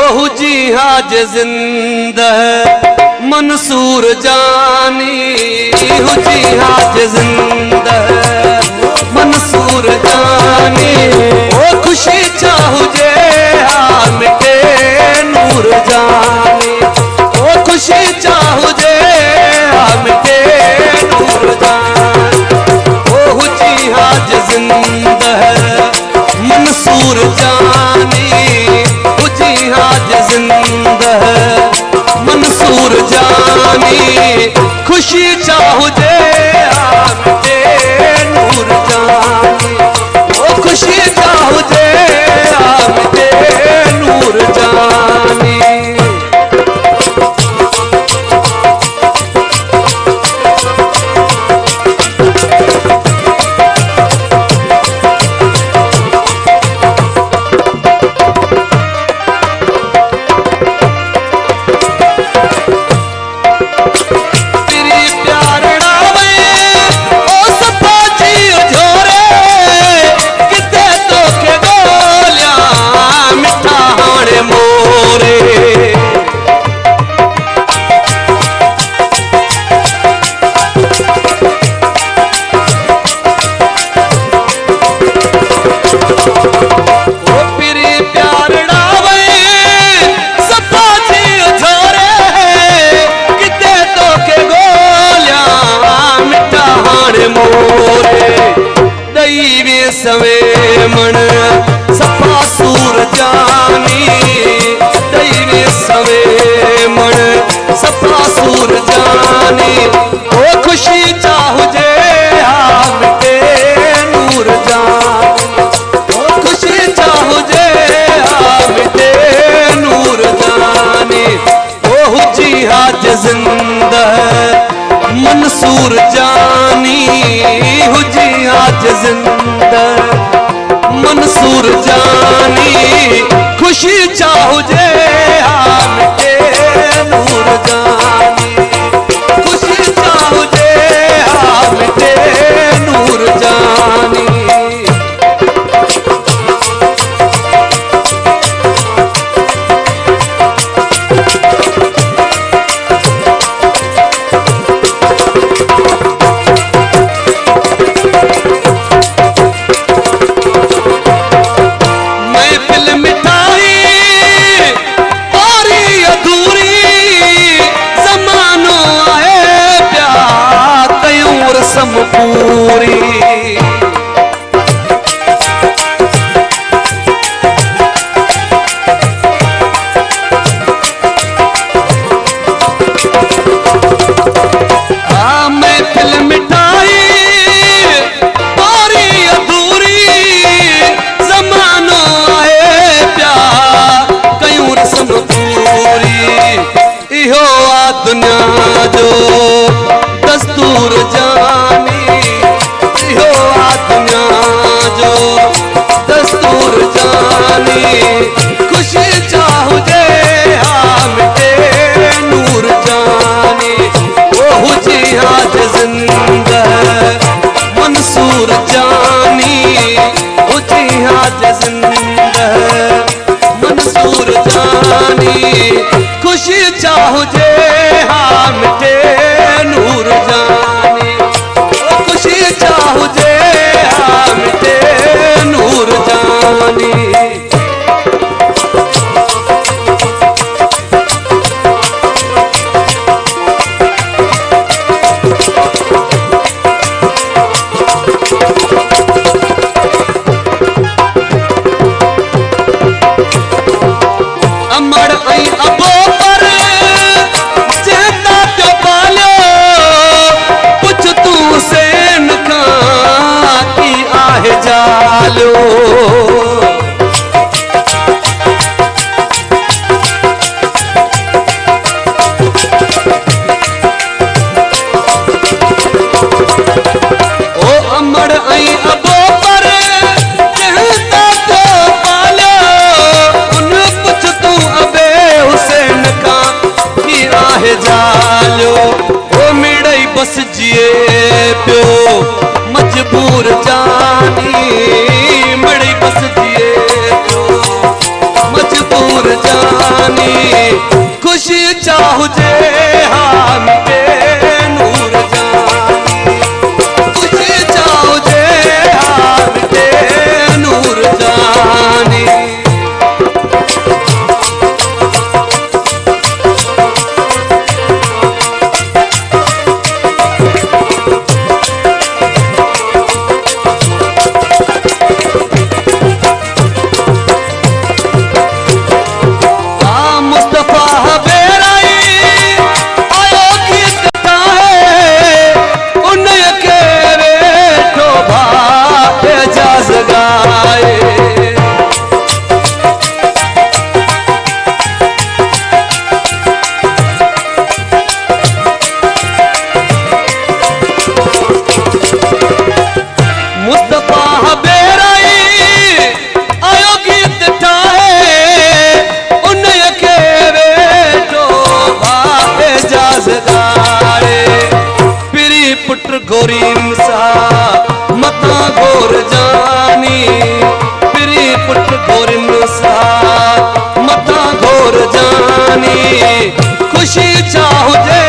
ओहु जी हाज जिंदा मंसूर जानी, ओहु जी हाज जिंदा मंसूर जानी। ओ खुशी चाहू जे हाँ मिटे नूर जानी, ओ खुशी चाहू जे हाँ मिटे नूर जानी। ओहु जी हाज जिंदा मंसूर जानी, ओ जी हाज जिंदा मंसूर जानी। खुशी चाहू जे हाँ मिटे नूर जानी, ओ खुशी चाहू जे हाँ मिटे नूर जानी। सवे मन सफा सूर जानी, दैवे सवे मन सफा सूर जानी। ओ खुशी चाहू जे हाँ मिटे नूर जानी, ओ खुशी चाहू जे हाँ मिटे नूर जानी। ओहु जी हाज जिंदा मंसूर जानी, हो जी हाज जिंदा मंसूर जानी। खुशी चाहू जे हाँ मिटे नूर जानी, खुशी चाहू जे हाँ मिटे नूर जानी। पूरी मैं फिल्म मिठाई पारी अधूरी, जमानो आए प्यार कयूं रस्म पूरी। इहो आ दुनिया जो दस्तूर जानी, इहो आ दुनिया जो दस्तूर जानी। खुशी चाहू जे हाँ मिटे नूर जानी, ओहु जी हाज जिंदा मंसूर जानी, ओ जी हाज जिंदा मंसूर जानी। खुशी चाहू जे हाँ मिटे नूर जानी, ओ खुशी चाहू जे हाँ मिटे नूर जानी। अमर आई अबो पर जानी खुशी चाहु जे हम के नूर जानी खुशी चाहु जे हम के नूर जानी गोरीम सा मता गोर जानी पिरी पुट गोरिम सा मता गोर जानी खुशी चाहु जे